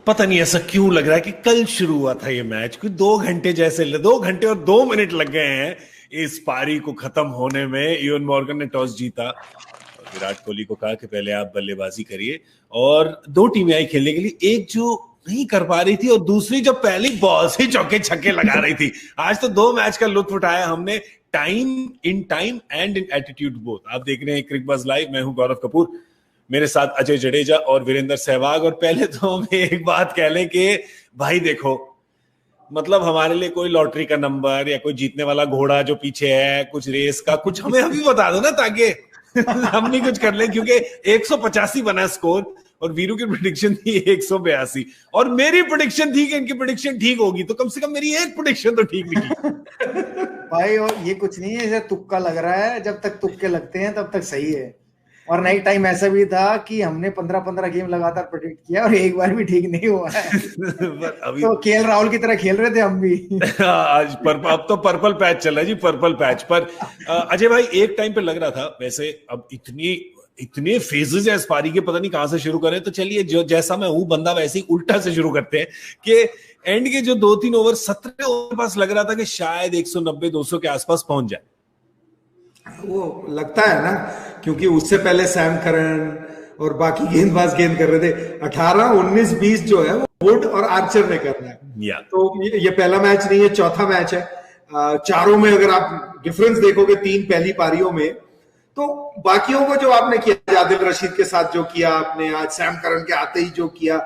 पता नहीं ऐसा क्यों लग रहा है कि कल शुरू हुआ था ये मैच, कुछ 2 घंटे जैसे 2 घंटे और 2 मिनट लग गए हैं इस पारी को खत्म होने में। इवन मॉर्गन ने टॉस जीता और विराट कोहली को कहा कि पहले आप बल्लेबाजी करिए, और 2 टीमें आई खेलने के लिए, एक जो नहीं कर पा रही थी और दूसरी जो पहली बॉल से चौके छक्के लगा रही थी। आज तो 2 मैच का लुत्फ उठाया हमने, time and in attitude both. आप देख रहे हैं क्रिकबज़ लाइव, मैं हूं गौरव कपूर, मेरे साथ अजय जडेजा और वीरेंद्र सहवाग। और पहले तो हम एक बात कह लें कि भाई देखो, मतलब हमारे लिए कोई लॉटरी का नंबर या कोई जीतने वाला घोड़ा जो पीछे है, कुछ रेस का कुछ हमें अभी बता दो ना, ताकि हम नहीं कुछ कर लें, क्योंकि 185 बना स्कोर और वीरू की प्रेडिक्शन थी 182 और मेरी प्रेडिक्शन थी कि इनकी प्रेडिक्शन ठीक होगी, तो कम से कम मेरी एक प्रेडिक्शन तो ठीक निकली। भाई और ये कुछ नहीं है, तुक्का लग रहा है, जब तक तुक्के लगते हैं तब तक सही है। और नई टाइम ऐसा भी था कि हमने 15-15 गेम लगातार प्रेडिक्ट किया और एक बार भी ठीक नहीं हुआ है। अभी तो केएल राहुल की तरह खेल रहे थे हम भी। आज अब तो पर्पल पैच चल रहा है जी, पर्पल पैच पर। अजय भाई, एक टाइम पे लग रहा था, वैसे अब इतने फेजेस है इस पारी के, पता नहीं कहां से शुरू करें, तो चलिए जो जैसा मैं हूं बंदा वैसे ही उल्टा से शुरू करते हैं कि एंड के जो 2-3 ओवर 17 ओवर पास लग रहा था कि शायद 190-200 के आसपास पहुंच जाए। वो लगता है ना, क्योंकि उससे पहले सैम करन और बाकी गेंदबाज गेंद कर रहे थे। 18, 19, 20 जो है वो वुड और आर्चर ने करना है। तो ये पहला मैच नहीं है, चौथा मैच है। चारों में अगर आप डिफरेंस देखोगे 3 पहली पारियों में, तो बाकियों को जो आपने किया, जादिल रशीद के साथ जो किया आपने, आज सैम करन के आते ही जो किया,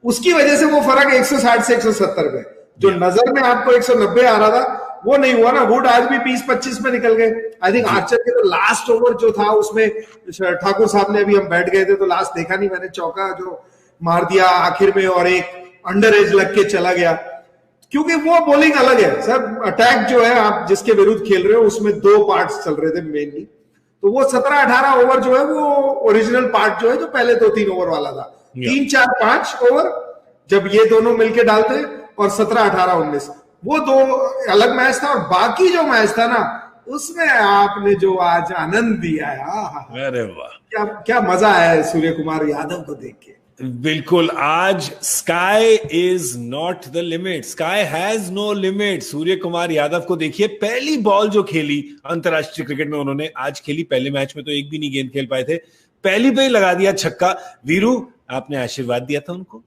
उसकी वजह से वो फर्क 160 से 170 में, जो नजर में आपको 190 आ रहा था वो नहीं हुआ ना। वुड आज भी 20-25 में निकल गए। आई थिंक आर्चर के तो लास्ट ओवर जो था उसमें ठाकुर साहब ने, अभी हम बैठ गए थे तो लास्ट देखा नहीं मैंने, चौका जो मार दिया आखिर में और एक अंडर एज लग के चला गया, क्योंकि वो बॉलिंग अलग है सर। अटैक जो है आप जिसके विरुद्ध खेल रहे हो उसमें 2 पार्ट्स चल रहे थे मेनली, तो वो 17-18 ओवर जो है वो ओरिजिनल पार्ट जो है जो पहले 2-3 ओवर वाला था, 3-4-5 ओवर जब ये दोनों मिलके डालते, और 17-18-19 वो 2 अलग मैच था। और बाकी जो मैच था ना, उसमें आपने जो आज आनंद दिया है, अरे वाह, क्या मजा आया सूर्य कुमार यादव को देख के। बिल्कुल, आज sky is not the limit, sky has no limit. Surya Kumar Yadav को देखिए, पहली बॉल जो खेली अंतरराष्ट्रीय क्रिकेट में उन्होंने आज खेली, पहले मैच में तो एक भी नहीं गेंद खेल पाए थे, पहली पे ही लगा दिया छक्का। वीरू, आपने आशीर्वाद दिया था उनको?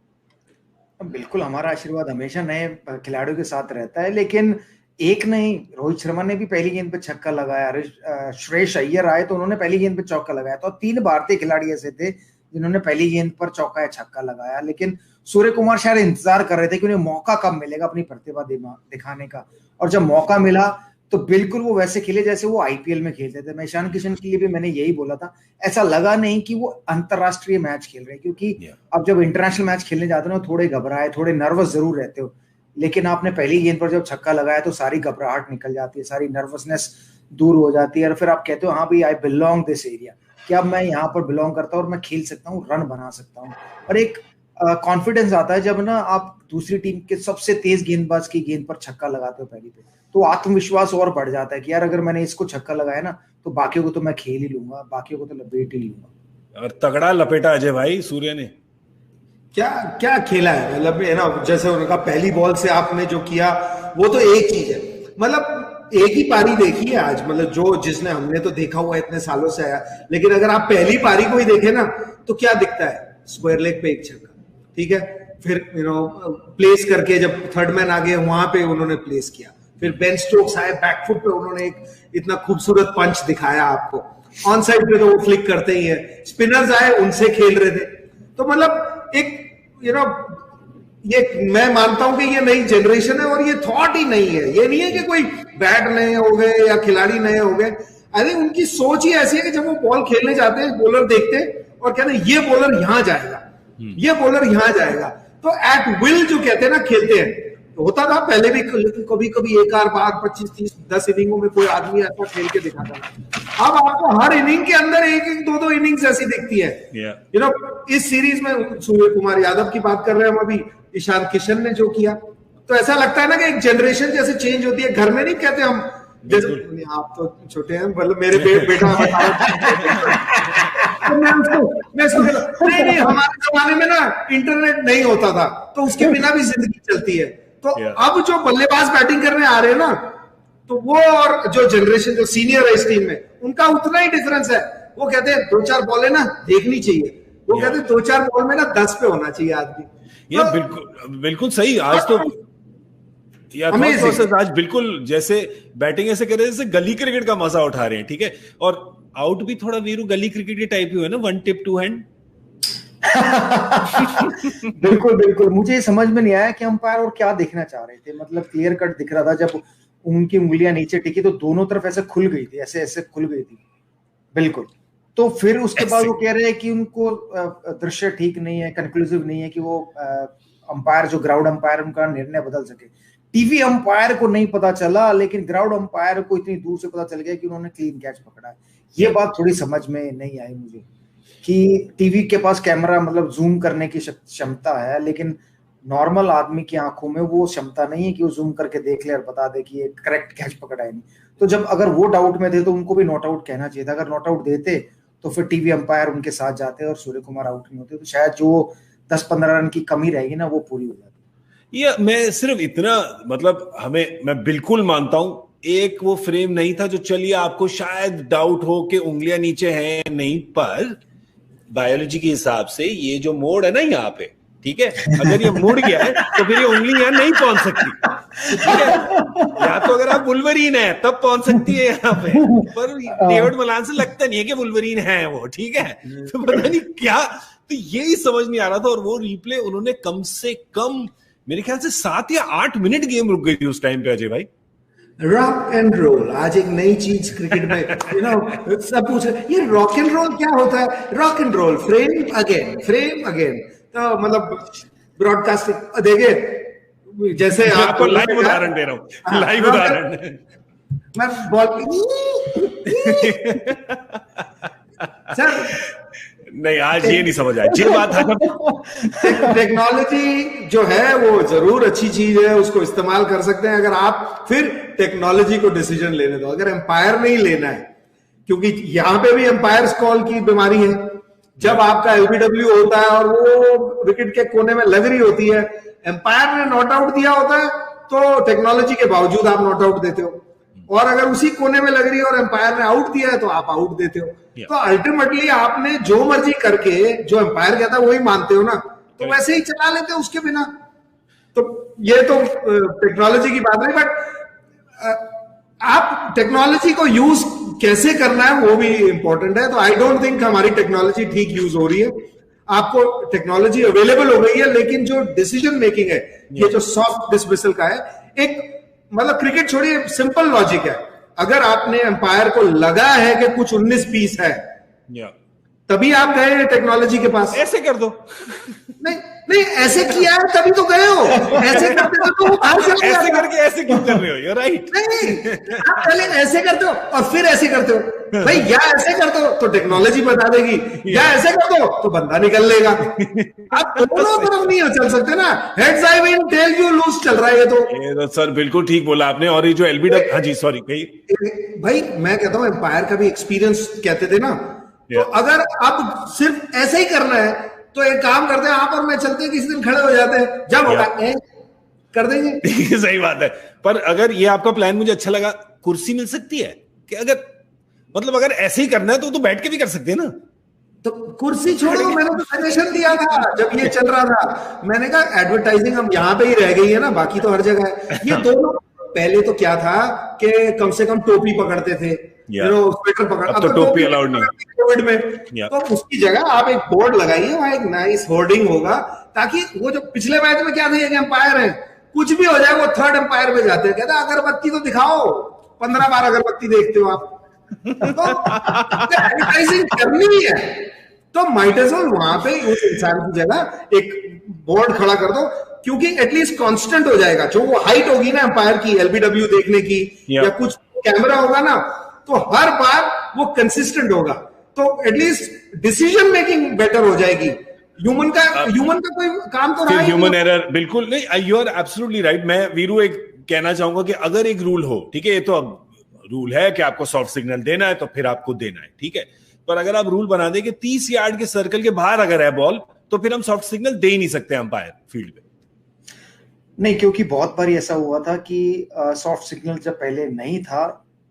बिल्कुल, हमारा आशीर्वाद हमेशा नए खिलाड़ियों के साथ रहता है, लेकिन एक नहीं, रोहित शर्मा ने भी पहली गेंद पे छक्का लगाया, श्रेयस अय्यर आए तो उन्होंने पहली गेंद पे चौका लगाया, तो 3 भारतीय खिलाड़ी ऐसे थे जिन्होंने पहली गेंद पर चौका या छक्का लगाया। लेकिन सूर्य कुमार शायद इंतजार कर रहे थे कि उन्हें मौका कब मिलेगा अपनी प्रतिभा दिखाने का, और जब मौका मिला तो बिल्कुल वो वैसे खेले जैसे वो आईपीएल में खेलते थे। मैं ईशान किशन के लिए भी मैंने यही बोला था, ऐसा लगा नहीं कि वो अंतरराष्ट्रीय मैच खेल रहे हैं, क्योंकि अब जब इंटरनेशनल मैच खेलने जाते हो ना, थोड़े घबराए, थोड़े नर्वस जरूर रहते हो, लेकिन आपने पहली गेंद पर जब छक्का लगाया तो सारी घबराहट निकल जाती है, सारी नर्वसनेस दूर हो जाती है, और फिर आप कहते हो हाँ भाई, आई बिलोंग दिस एरिया, कि अब मैं यहाँ पर बिलोंग करता हूँ और मैं खेल सकता हूँ, रन बना सकता हूँ। और एक कॉन्फिडेंस आता है जब ना आप दूसरी टीम के सबसे तेज गेंदबाज की गेंद पर छक्का लगाते हो पहली पे, तो आत्मविश्वास और बढ़ जाता है कि यार अगर मैंने इसको छक्का लगाया ना तो बाकियों को तो मैं खेल ही लूंगा, बाकियों को तो लपेट ही लूंगा। और तगड़ा लपेटा अजय भाई सूर्य ने, क्या खेला है, मतलब है ना, जैसे उनका पहली बॉल से आपने जो किया वो तो एक चीज है, मतलब एक ही पारी देखी है आज, मतलब जो जिसने हमने तो देखा हुआ इतने सालों से आया, लेकिन अगर आप पहली पारी को ही देखे ना तो क्या दिखता है, स्क्वायर लेग पे एक छक्का, ठीक है, फिर प्लेस करके जब थर्ड मैन आ गए वहां पे उन्होंने प्लेस किया, फिर बेन स्टोक्स आए बैकफुट पे, उन्होंने एक इतना खूबसूरत पंच दिखाया आपको, ऑन साइड पे तो वो फ्लिक करते ही है, स्पिनर्स आए उनसे खेल रहे थे, तो मतलब एक ये मैं मानता हूं कि ये नई जनरेशन है और ये थॉट ही नहीं है, ये नहीं है कि कोई बैट नए हो गए या खिलाड़ी नए हो गए, आई थिंक उनकी सोच ही ऐसी है कि जब वो बॉल खेलने जाते हैं बॉलर देखते हैं और कहते हैं ये बॉलर यहां जाएगा, ये बॉलर यहां जाएगा, तो एट विल जो कहते हैं ना खेलते हैं। तो होता था पहले भी, कभी कभी एक आध बार 25-30-10 इनिंगों में कोई आदमी ऐसा खेल के दिखाता था, अब आपको हर इनिंग के अंदर 1-2 इनिंग्स ऐसी दिखती है। इस सीरीज में सूर्य कुमार यादव की बात कर रहे हैं हम अभी, ईशान किशन ने जो किया, तो ऐसा लगता है ना कि एक जनरेशन जैसे चेंज होती है, घर में नहीं कहते हम, जैसे आप तो छोटे हैं, मतलब मेरे बेटा तो मैं उसको नहीं नहीं, हमारे जमाने में ना इंटरनेट नहीं होता था, तो उसके बिना भी जिंदगी चलती है। तो अब जो बल्लेबाज बैटिंग करने आ रहे हैं ना, तो वो और जो जनरेशन जो सीनियर है इस टीम में, उनका उतना ही डिफरेंस है। वो कहते हैं 2-4 बॉल है ना देखनी चाहिए, वो कहते हैं 2-4 बॉल में ना 10 पे होना चाहिए आदमी। ये बिल्कुल बिल्कुल सही। आज तो आज बिल्कुल जैसे बैटिंग ऐसे कर रहे हैं जैसे गली क्रिकेट का मजा उठा रहे हैं, ठीक है। और आउट भी थोड़ा वीरू गली क्रिकेट के टाइप ही हुआ ना, 1 टिप 2 हैंड। बिल्कुल बिल्कुल, मुझे समझ में नहीं आया कि अंपायर और क्या देखना चाह रहे थे। मतलब क्लियर कट दिख रहा था, जब उनकी उंगलियां नीचे टिकी तो दोनों तरफ ऐसे खुल गई थी, ऐसे ऐसे खुल गई थी बिल्कुल। तो फिर उसके बाद वो कह रहे हैं कि उनको दृश्य ठीक नहीं है, कंक्लूसिव नहीं है कि वो अंपायर जो ग्राउंड अंपायर उनका निर्णय बदल सके। टीवी अंपायर को नहीं पता चला, लेकिन ग्राउंड अंपायर को इतनी दूर से पता चल गया कि उन्होंने क्लीन कैच पकड़ा है। ये बात थोड़ी समझ में नहीं आई मुझे कि टीवी के पास कैमरा मतलब जूम करने की क्षमता है, लेकिन नॉर्मल आदमी की आंखों में वो क्षमता नहीं है कि वो जूम करके देख ले और बता दे कि ये करेक्ट कैच पकड़ा है नहीं। तो जब अगर वो डाउट में थे तो उनको भी नॉट आउट कहना चाहिए था। अगर नॉट आउट देते तो फिर टीवी अंपायर उनके साथ जाते और सूर्य कुमार आउट नहीं होते, तो शायद जो 10-15 रन की कमी रहेगी ना वो पूरी हो जाती। ये मैं सिर्फ इतना मतलब मैं बिल्कुल मानता हूं, एक वो फ्रेम नहीं था जो चलिए आपको शायद डाउट हो कि उंगलियां नीचे हैं नहीं, पर बायोलॉजी के हिसाब से ये जो मोड़ है ना यहाँ पे, ठीक है, अगर ये मुड़ गया है तो फिर ये उंगली यहाँ नहीं पहुंच सकती, ठीक है। या तो अगर आप वुल्वरीन है तब पहुंच सकती है यहाँ पे, पर डेविड मलान से लगता नहीं है कि वुल्वरीन है वो, ठीक है। तो पता नहीं क्या, तो यही समझ नहीं आ रहा था। और वो रिप्ले उन्होंने कम से कम मेरे ख्याल से 7 या 8 मिनट गेम रुक गई थी उस टाइम पे अजय भाई। रॉक एंड रोल आज एक नई चीज क्रिकेट में सब पूछ रहे ये रॉक एंड रोल क्या होता है। Rock and roll, frame again. तो मतलब ब्रॉडकास्टिंग देखिए, जैसे आपको लाइव उदाहरण दे रहा हूं, लाइव उदाहरण मैं बॉल सर नहीं, आज ये नहीं समझ आया जी बात है। टेक्नोलॉजी जो है वो जरूर अच्छी चीज है, उसको इस्तेमाल कर सकते हैं अगर आप फिर टेक्नोलॉजी को डिसीजन लेने दो। अगर एम्पायर नहीं लेना है, क्योंकि यहां पे भी एम्पायर्स कॉल की बीमारी है। जब आपका एलबीडब्ल्यू होता है और वो विकेट के कोने में लग रही होती है, एम्पायर ने नॉट आउट दिया होता है तो टेक्नोलॉजी के बावजूद आप नॉट आउट देते हो, और अगर उसी कोने में लग रही है और एम्पायर ने आउट दिया है तो आप आउट देते हो। तो अल्टीमेटली आपने जो मर्जी करके जो एम्पायर कहता है वही मानते हो ना, तो वैसे ही चला लेते हो उसके बिना। तो ये तो टेक्नोलॉजी की बात नहीं, बट आप टेक्नोलॉजी को यूज कैसे करना है वो भी इंपॉर्टेंट है। तो आई डोंट थिंक हमारी टेक्नोलॉजी ठीक यूज हो रही है। आपको टेक्नोलॉजी अवेलेबल हो गई है, लेकिन जो डिसीजन मेकिंग है ये जो सॉफ्ट डिसमिसल का है, एक मतलब क्रिकेट छोड़िए, सिंपल लॉजिक है। अगर आपने एम्पायर को लगा है कि कुछ 19 पीस है, तभी आप गए टेक्नोलॉजी के पास। ऐसे कर दो, नहीं ऐसे किया है तभी तो गए हो। ऐसे करते हो तो वो बाहर चले ऐसे करके ऐसे क्यों कर रहे हो? You right. नहीं, आप पहले ऐसे करते हो और फिर ऐसे करते हो भाई, या ऐसे करते हो तो टेक्नोलॉजी बता देगी, या ऐसे करते हो तो बंदा निकल लेगा। आप दोनों तरफ नहीं चल सकते ना, heads I win tail you lose चल रहा है ये तो सर बिल्कुल ठीक बोला आपने। और ये जो एलबीडब्ल्यू, हाँ जी सॉरी भाई, मैं कहता हूँ एम्पायर का भी एक्सपीरियंस कहते थे ना, तो अगर अब सिर्फ ऐसे ही करना है तो एक काम करते हैं, आप और मैं चलते हैं किसी दिन खड़े हो जाते हैं, जब होगा कर देंगे। सही बात है। पर अगर ये आपका प्लान मुझे अच्छा लगा, कुर्सी मिल सकती है कि अगर मतलब अगर ऐसे ही करना है तो बैठ के भी कर सकते हैं ना। तो कुर्सी छोड़ो, मैंने तो सजेशन दिया था जब ये चल रहा था, मैंने कहा एडवर्टाइजिंग हम यहाँ पे ही रह गई है ना, बाकी तो हर जगह है। ये दोनों पहले तो क्या था कि कम से कम टोपी पकड़ते थे, स्वेटर पकड़, अब तो टोपी अलाउड नहीं कोविड में। तो उसकी जगह आप एक बोर्ड लगाइए, वहां एक नाइस होर्डिंग होगा, ताकि वो जो पिछले मैच में क्या थे, एक एम्पायर है, कुछ भी हो जाए वो थर्ड एम्पायर पे जाते हैं, कहते हैं अगरबत्ती तो दिखाओ, 15-12 अगरबत्ती देखते हो आप। तो एडवर्टाइजिंग करनी है तो माइट एज वेल वहां पे उस इंसान की जगह एक बोर्ड खड़ा कर दो, क्योंकि एटलीस्ट कांस्टेंट हो जाएगा। जो वो हाइट होगी ना एम्पायर की, एलबीडब्ल्यू देखने की, या कुछ कैमरा होगा ना, तो हर बार वो कंसिस्टेंट होगा, तो एटलीस्ट डिसीजन मेकिंग बेटर हो जाएगी। ह्यूमन का कोई काम तो रहा ही ह्यूमन एरर बिल्कुल नहीं। You are absolutely right. मैं वीरू एक कहना चाहूंगा कि अगर एक रूल हो, ठीक है, ये तो अब रूल है कि आपको सॉफ्ट सिग्नल देना है तो फिर आपको देना है, ठीक है, पर अगर आप रूल बना दें कि 30 यार्ड के सर्कल के बाहर अगर है बॉल, तो फिर हम सॉफ्ट सिग्नल दे ही नहीं सकते अंपायर फील्ड पे। नहीं, क्योंकि बहुत बार ऐसा हुआ था कि सॉफ्ट सिग्नल जब पहले नहीं था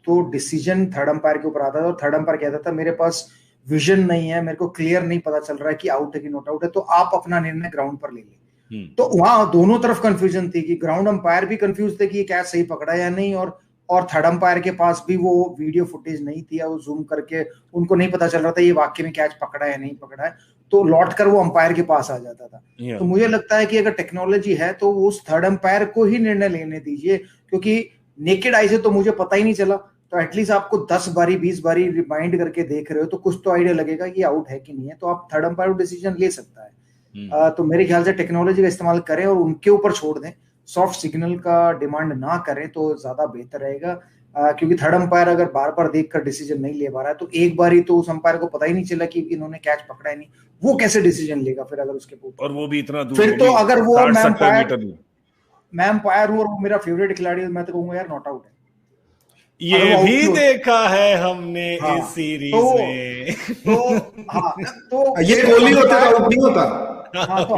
तो डिसीजन थर्ड अंपायर के ऊपर आता था, और थर्ड अंपायर कहता था मेरे पास विजन नहीं है, मेरे को क्लियर नहीं पता चल रहा है कि आउट है कि नॉट आउट है, तो आप अपना निर्णय ग्राउंड पर ले लें। तो वहां दोनों तरफ कंफ्यूजन थी कि ग्राउंड अंपायर भी कंफ्यूज थे कि ये कैच सही पकड़ा या नहीं, और थर्ड अंपायर के पास भी वो वीडियो फुटेज नहीं थी, वो जूम करके उनको नहीं पता चल रहा था ये वाकई में कैच पकड़ा है या नहीं पकड़ा है, तो लौट कर वो अंपायर के पास आ जाता था। तो मुझे लगता है कि अगर टेक्नोलॉजी है तो उस थर्ड अंपायर को ही निर्णय लेने दीजिए, क्योंकि नेकेड आई से तो मुझे पता ही नहीं चला, तो एटलीस्ट आपको 10 बारी 20 बारी रिमाइंड करके देख रहे हो तो कुछ तो आइडिया लगेगा कि आउट है कि नहीं है, तो आप थर्ड अंपायर डिसीजन ले सकता है। तो मेरे ख्याल से टेक्नोलॉजी का इस्तेमाल करें और उनके ऊपर छोड़ दें, सॉफ्ट सिग्नल का डिमांड ना करें तो ज्यादा बेहतर रहेगा। क्योंकि थर्ड अंपायर अगर बार बार देखकर डिसीजन नहीं ले पा रहा है तो एक बार ही तो उस अंपायर को पता ही नहीं चला कि इन्होंने कैच पकड़ा है नहीं, वो कैसे डिसीजन लेगा फिर अगर उसके ऊपर, और वो भी इतना दूर, फिर तो अगर वो मैं अंपायर हूँ और वो मेरा फेवरेट खिलाड़ी, मैं तो कहूंगा यार नॉट आउट है। ये भी देखा है हमने इस सीरीज में। तो ये कोहली होता है, आउट नहीं होता। हाँ, तो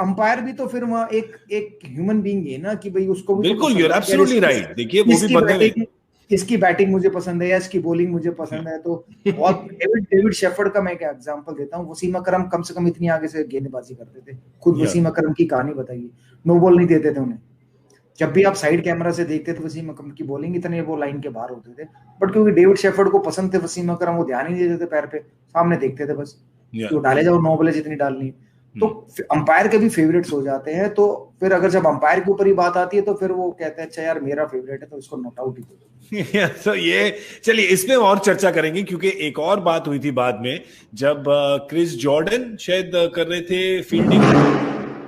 अंपायर भी तो फिर वहाँ एक ह्यूमन बीइंग है ना, कि भाई उसको भी बिल्कुल, यू आर एब्सोल्युटली राइट। देखिए वो भी बंदे, इसकी बैटिंग मुझे पसंद है या इसकी बॉलिंग मुझे पसंद है, तो और डेविड शेफर्ड का मैं एक एग्जांपल देता हूँ। वसीम अकरम कम से कम इतनी आगे से गेंदबाजी करते थे, खुद वसीम अकरम की कहानी बताइए, नो बॉल नहीं देते थे उन्हें। जब भी आप साइड कैमरा से देखते थे वसीम अकरम की बॉलिंग इतने वो लाइन के बाहर होते थे, बट क्योंकि डेविड शेफर्ड को पसंद थे वसीम अकरम, वो ध्यान ही नहीं देते थे पैर पे, सामने देखते थे बस, तो डाले जाओ 9 बॉलें जितनी डालनी है। तो अंपायर के भी फेवरेट्स हो जाते हैं, तो फिर अगर जब अंपायर के ऊपर ही बात आती है तो फिर वो कहते हैं अच्छा यार मेरा फेवरेट है तो इसको नॉट आउट ही दे दो। तो ये चलिए इसमें और चर्चा करेंगे, क्योंकि एक और बात हुई थी बाद में जब क्रिस जॉर्डन शायद कर रहे थे फील्डिंग,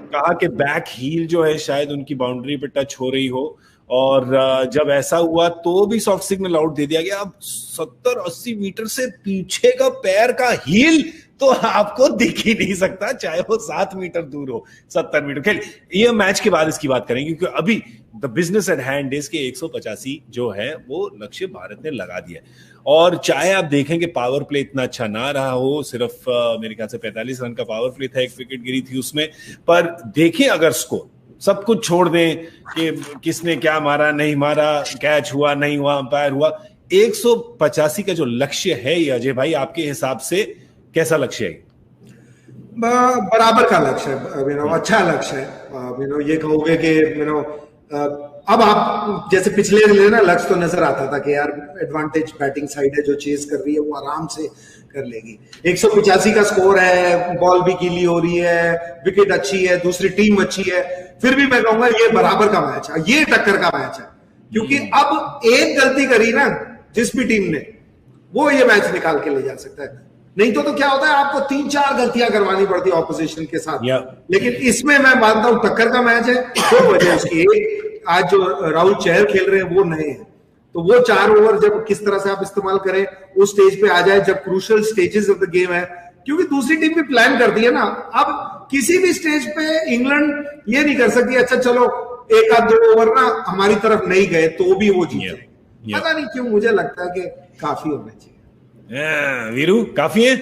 कहा कि बैक हील जो है शायद उनकी बाउंड्री पे टच हो रही हो, और जब ऐसा हुआ तो भी सॉफ्ट सिग्नल आउट दे दिया गया। अब 70-80 मीटर से पीछे का पैर का हील तो आपको दिख ही नहीं सकता, चाहे वो 7 मीटर दूर हो, 70 मीटर। खेल ये मैच के बाद इसकी बात करेंगे, क्योंकि अभी the business at hand is के 185 जो है वो लक्ष्य भारत ने लगा दिया है। और चाहे आप देखें कि पावर प्ले इतना अच्छा ना रहा हो, सिर्फ मेरे ख्याल से 45 रन का पावर प्ले था, 1 विकेट गिरी थी उसमें, पर देखें अगर स्कोर सब कुछ छोड़ दें कि किसने क्या मारा नहीं मारा, कैच हुआ नहीं हुआ, अंपायर हुआ, 185 का जो लक्ष्य है ये अजय भाई आपके हिसाब से कैसा लक्ष्य है? बराबर का लक्ष्य है, अच्छा लक्ष्य है। ये कहोगे कि अब आप जैसे पिछले ना लक्ष्य तो नजर आता था कि यार एडवांटेज बैटिंग साइड है जो चेज कर रही है वो आराम से कर लेगी। 185 का स्कोर है, बॉल भी गीली हो रही है, विकेट अच्छी है, दूसरी टीम अच्छी है, फिर भी मैं कहूंगा ये बराबर का मैच है, ये टक्कर का मैच है। क्योंकि अब एक गलती करी ना जिस भी टीम ने, वो ये मैच निकाल के ले जा सकता है। नहीं तो क्या होता है आपको 3-4 गलतियां करवानी पड़ती है ऑपोजिशन के साथ। लेकिन इसमें मैं मानता हूं टक्कर का मैच है। 2 वजह उसकी, एक आज जो राहुल चहर खेल रहे हैं वो नए हैं, तो वो 4 ओवर जब किस तरह से आप इस्तेमाल करें उस स्टेज पे आ जाए जब crucial stages of the game है, क्योंकि दूसरी टीम भी प्लान करती है ना। अब किसी भी स्टेज पे इंग्लैंड ये नहीं कर सकती अच्छा चलो 1-2 ओवर ना हमारी तरफ नहीं गए तो भी वो जीते। पता नहीं क्यों मुझे लगता है कि काफी होना चाहिए। वीरू काफी है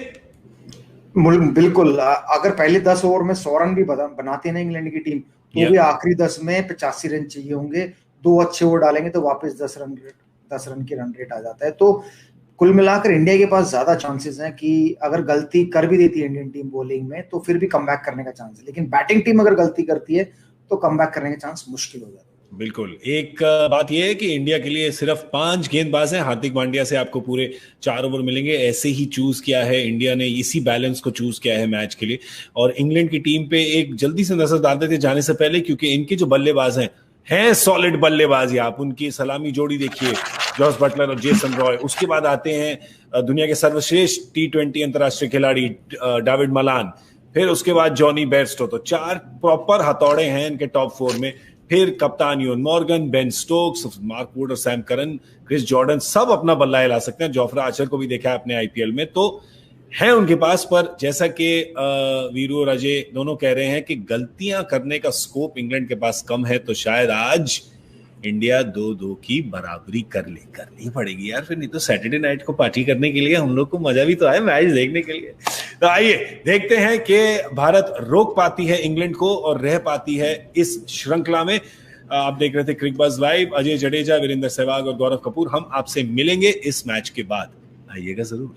बिल्कुल। अगर पहले 10 ओवर में 100 रन भी बनाते हैं ना इंग्लैंड की टीम, तो भी आखिरी 10 में 85 रन चाहिए होंगे। 2 अच्छे ओवर डालेंगे तो वापस 10 रन की रन रेट आ जाता है। तो कुल मिलाकर इंडिया के पास ज्यादा चांसेस हैं कि अगर गलती कर भी देती है इंडियन टीम बॉलिंग में तो फिर भी कमबैक करने का चांस है, लेकिन बैटिंग टीम अगर गलती करती है तो कमबैक करने का चांस मुश्किल हो जाता है। बिल्कुल। एक बात यह है कि इंडिया के लिए सिर्फ 5 गेंदबाज हैं, हार्दिक पांड्या से आपको पूरे 4 ओवर मिलेंगे, ऐसे ही चूज किया है इंडिया ने, इसी बैलेंस को चूज किया है मैच के लिए। और इंग्लैंड की टीम पे एक जल्दी से नजर डालते थे जाने से पहले, क्योंकि इनके जो बल्लेबाज हैं सॉलिड बल्लेबाज। आप उनकी सलामी जोड़ी देखिए, जॉस बटलर और जेसन रॉय। उसके बाद आते हैं दुनिया के सर्वश्रेष्ठ T20 अंतरराष्ट्रीय खिलाड़ी डेविड मलान, फिर उसके बाद जॉनी बेयरस्टो। तो 4 प्रॉपर हथौड़े हैं इनके टॉप 4 में। फिर कप्तान Eoin Morgan, Ben Stokes, Mark Wood और सैम करन, क्रिस जॉर्डन, सब अपना बल्ला हिला सकते हैं। जोफ्रा आर्चर को भी देखा है अपने IPL में, तो है उनके पास। पर जैसा कि वीरू और अजय दोनों कह रहे हैं कि गलतियां करने का स्कोप इंग्लैंड के पास कम है, तो शायद आज इंडिया 2-2 की बराबरी करनी पड़ेगी यार, फिर नहीं तो सैटरडे नाइट को पार्टी करने के लिए हम लोग को मजा भी तो आए मैच देखने के लिए। तो आइए देखते हैं कि भारत रोक पाती है इंग्लैंड को और रह पाती है इस श्रृंखला में। आप देख रहे थे क्रिक बज़ लाइव। अजय जडेजा, वीरेंद्र सहवाग और गौरव कपूर हम आपसे मिलेंगे इस मैच के बाद, आइएगा जरूर।